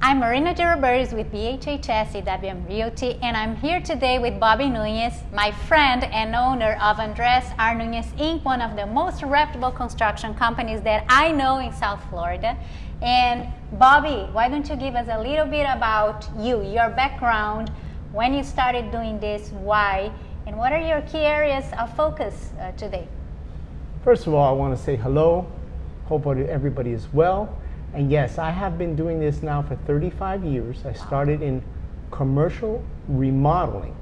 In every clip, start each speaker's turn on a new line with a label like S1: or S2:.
S1: I'm Marina Duraburris with BHHS EWM Realty, and I'm here today with Bobby Nunez, my friend and owner of Andres R. Nunes Inc., one of the most reputable construction companies that I know in South Florida. And Bobby, why don't you give us a little bit about you, your background, when you started doing this, why, and what are your key areas of focus today?
S2: First of all, I want to say hello. Hope everybody is well. And yes, I have been doing this now for 35 years. I started in commercial remodeling.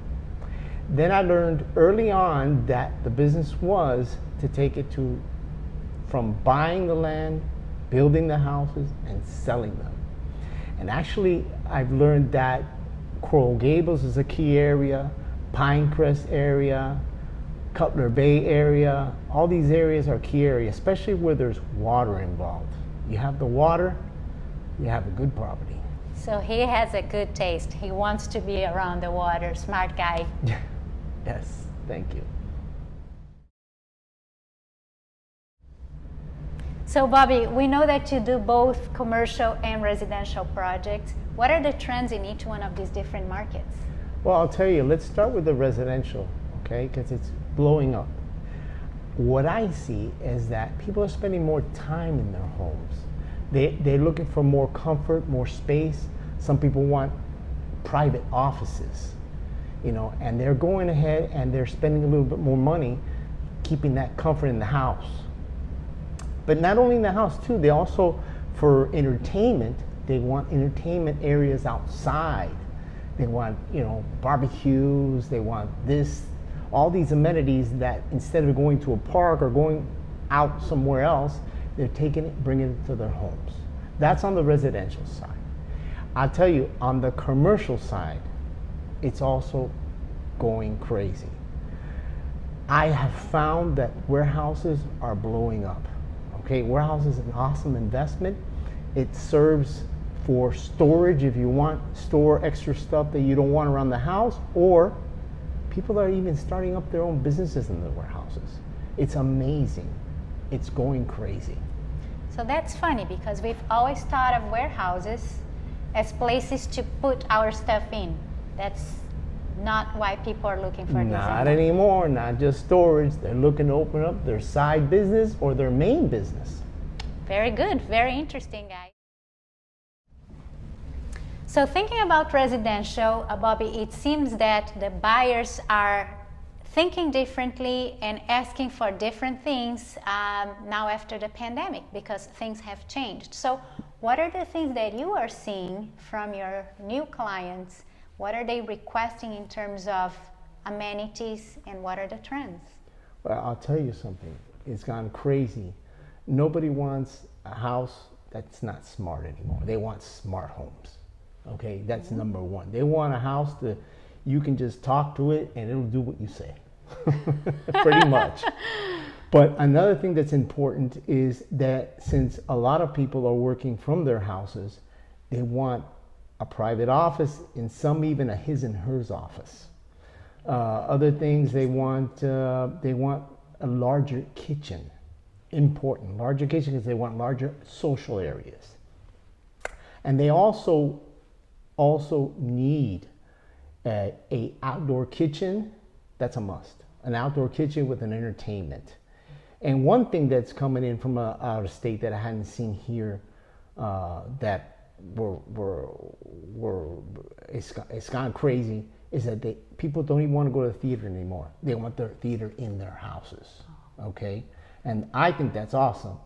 S2: Then I learned early on that the business was to take it from buying the land, building the houses, and selling them. And actually, I've learned that Coral Gables is a key area, Pinecrest area, Cutler Bay area. All these areas are key areas, especially where there's water involved. You have the water, you have a good property.
S1: So he has a good taste. He wants to be around the water. Smart guy.
S2: Yes, thank you.
S1: So Bobby, we know that you do both commercial and residential projects. What are the trends in each one of these different markets?
S2: Well, I'll tell you, let's start with the residential, okay, because it's blowing up. What I see is that people are spending more time in their homes. They're looking for more comfort, more space. Some people want private offices, and they're going ahead and they're spending a little bit more money keeping that comfort in the house. But not only in the house too, they also, for entertainment, they want entertainment areas outside. They want, barbecues, they want this, all these amenities that instead of going to a park or going out somewhere else, they're taking it, bringing it to their homes. That's on the residential side. I'll tell you, on the commercial side, it's also going crazy. I have found that warehouses are blowing up. Okay, warehouse is an awesome investment. It serves for storage if you want store extra stuff that you don't want around the house, or people are even starting up their own businesses in the warehouses. It's amazing. It's going crazy.
S1: So that's funny because we've always thought of warehouses as places to put our stuff in. That's not why people are looking for this.
S2: Not anymore, not just storage. They're looking to open up their side business or their main business.
S1: Very good, very interesting, guys. So thinking about residential, Bobby, it seems that the buyers are thinking differently and asking for different things now after the pandemic because things have changed. So what are the things that you are seeing from your new clients? What are they requesting in terms of amenities and what are the trends?
S2: Well, I'll tell you something. It's gone crazy. Nobody wants a house that's not smart anymore. They want smart homes. Okay, that's number one. They want a house that you can just talk to it and it'll do what you say. Pretty much. But another thing that's important is that since a lot of people are working from their houses, they want a private office, and some even a his and hers office. Other things, they want a larger kitchen. Important, larger kitchen because they want larger social areas. And they also need a outdoor kitchen. That's a must. An outdoor kitchen with an entertainment. And one thing that's coming in from out of state that I hadn't seen here that it's gone crazy is that people don't even want to go to the theater anymore. They want their theater in their houses. Okay? And I think that's awesome.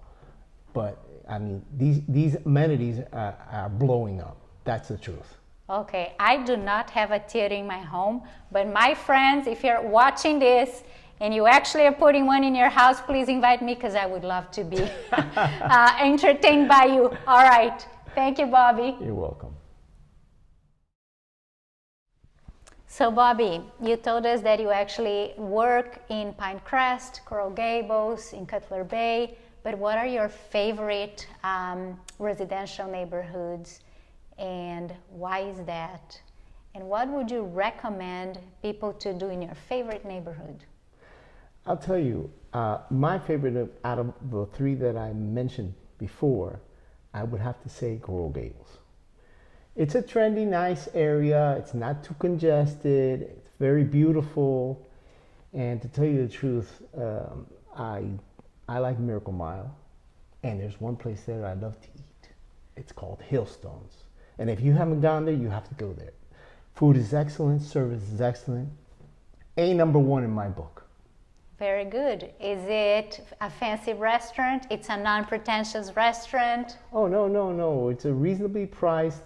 S2: But I mean, these amenities are blowing up. That's the truth.
S1: Okay, I do not have a theater in my home, but my friends, if you're watching this and you actually are putting one in your house, please invite me because I would love to be entertained by you. All right, thank you, Bobby.
S2: You're welcome.
S1: So Bobby, you told us that you actually work in Pinecrest, Coral Gables, in Cutler Bay, but what are your favorite residential neighborhoods? And why is that? And what would you recommend people to do in your favorite neighborhood?
S2: I'll tell you, my favorite out of the three that I mentioned before, I would have to say Coral Gables. It's a trendy, nice area. It's not too congested. It's very beautiful. And to tell you the truth, I like Miracle Mile. And there's one place there I love to eat. It's called Hillstones. And if you haven't gone there, you have to go there. Food is excellent. Service is excellent. Number one in my book.
S1: Very good. Is it a fancy restaurant? It's a non-pretentious restaurant?
S2: Oh, no. It's a reasonably priced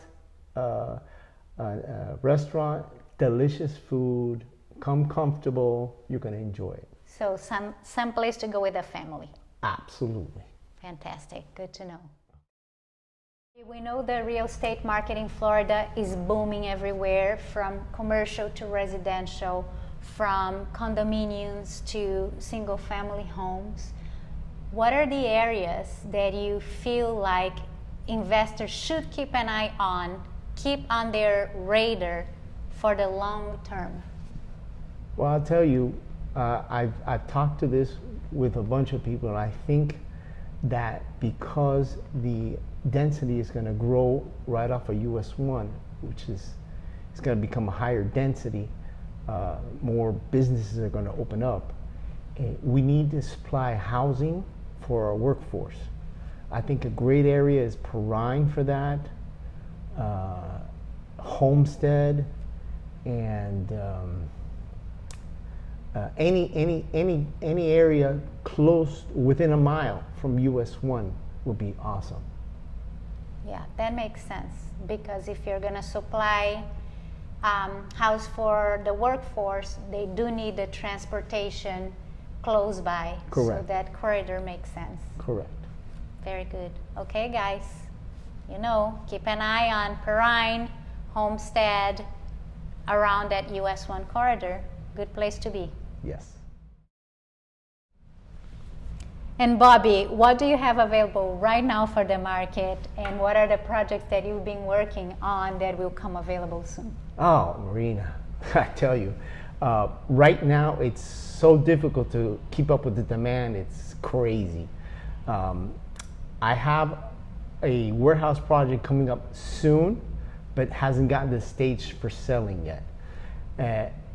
S2: restaurant, delicious food, come comfortable, you're going to enjoy it.
S1: So some place to go with a family.
S2: Absolutely.
S1: Fantastic. Good to know. We know the real estate market in Florida is booming everywhere, from commercial to residential, from condominiums to single family homes. What are the areas that you feel like investors should keep an eye on, keep on their radar for the long term?
S2: Well, I'll tell you, I've talked to this with a bunch of people, and I think that because the density is going to grow right off of US 1, which is it's going to become a higher density, more businesses are going to open up. We need to supply housing for our workforce. I think a great area is Perrine for that, Homestead, and any area close within a mile from US 1 would be awesome.
S1: Yeah, that makes sense, because if you're going to supply house for the workforce, they do need the transportation close by.
S2: Correct.
S1: So that corridor makes sense.
S2: Correct.
S1: Very good. Okay, guys, keep an eye on Perrine, Homestead, around that US 1 corridor. Good place to be.
S2: Yes.
S1: And Bobby, what do you have available right now for the market, and what are the projects that you've been working on that will come available soon?
S2: Oh, Marina, I tell you, right now it's so difficult to keep up with the demand. It's crazy. I have a warehouse project coming up soon, but hasn't gotten the stage for selling yet.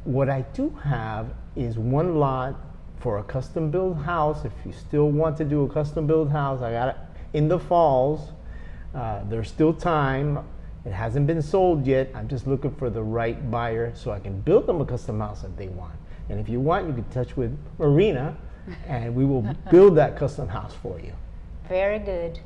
S2: What I do have is one lot for a custom built house. If you still want to do a custom built house, I got it in the falls. There's still time. It hasn't been sold yet. I'm just looking for the right buyer so I can build them a custom house if they want. And if you want, you can touch with Marina and we will build that custom house for you.
S1: Very good.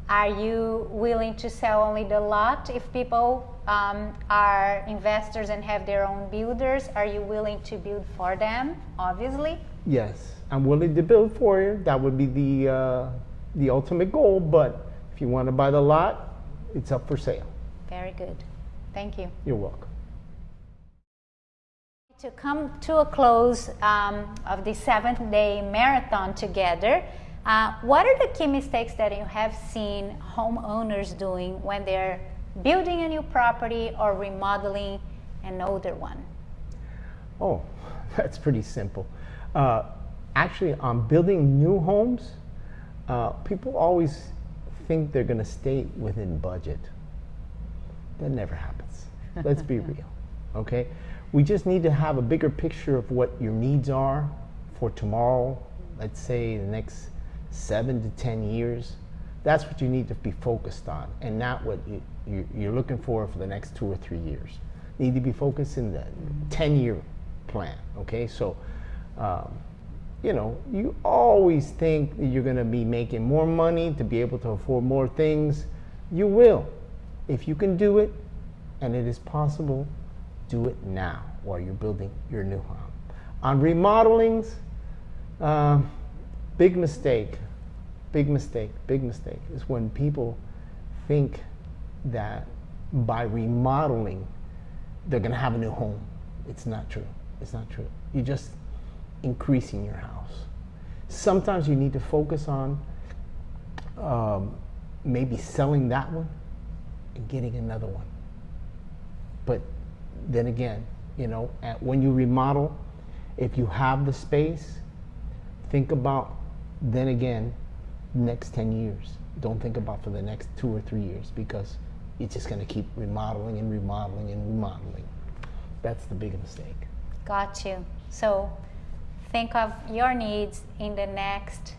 S1: Are you willing to sell only the lot? If people are investors and have their own builders, are you willing to build for them, obviously?
S2: Yes, I'm willing to build for you. That would be the ultimate goal, but if you want to buy the lot, it's up for sale.
S1: Very good. Thank you.
S2: You're welcome.
S1: To come to a close of the 7th-day marathon together, what are the key mistakes that you have seen homeowners doing when they're building a new property or remodeling an older one?
S2: Oh, that's pretty simple. Actually, on building new homes, people always think they're going to stay within budget. That never happens. Let's be real, okay? We just need to have a bigger picture of what your needs are for tomorrow, let's say the next 7 to 10 years. That's what you need to be focused on, and not what you're looking for the next 2 or 3 years. You need to be focused in the 10-year plan, okay? So, you always think that you're gonna be making more money to be able to afford more things. You will. If you can do it, and it is possible, do it now while you're building your new home. On remodelings, big mistake is when people think that by remodeling, they're gonna have a new home. It's not true. It's not true. You're just increasing your house. Sometimes you need to focus on maybe selling that one and getting another one. But then again, when you remodel, if you have the space, think about, next 10 years. Don't think about for the next 2 or 3 years, because you're just going to keep remodeling and remodeling and remodeling. That's the big mistake.
S1: Got you. So think of your needs in the next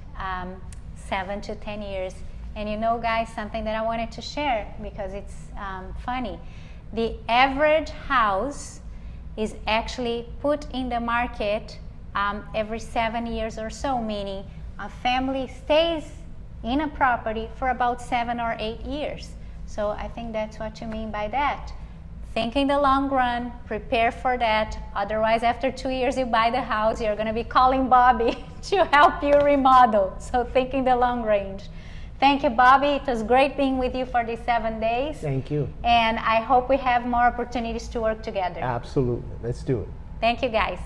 S1: 7 to 10 years. And you know, guys, something that I wanted to share because it's funny. The average house is actually put in the market every 7 years or so, meaning a family stays in a property for about 7 or 8 years. So I think that's what you mean by that. Think in the long run, prepare for that. Otherwise, after 2 years you buy the house, you're going to be calling Bobby to help you remodel. So think in the long range. Thank you, Bobby. It was great being with you for these 7 days.
S2: Thank you.
S1: And I hope we have more opportunities to work together.
S2: Absolutely. Let's do it.
S1: Thank you, guys.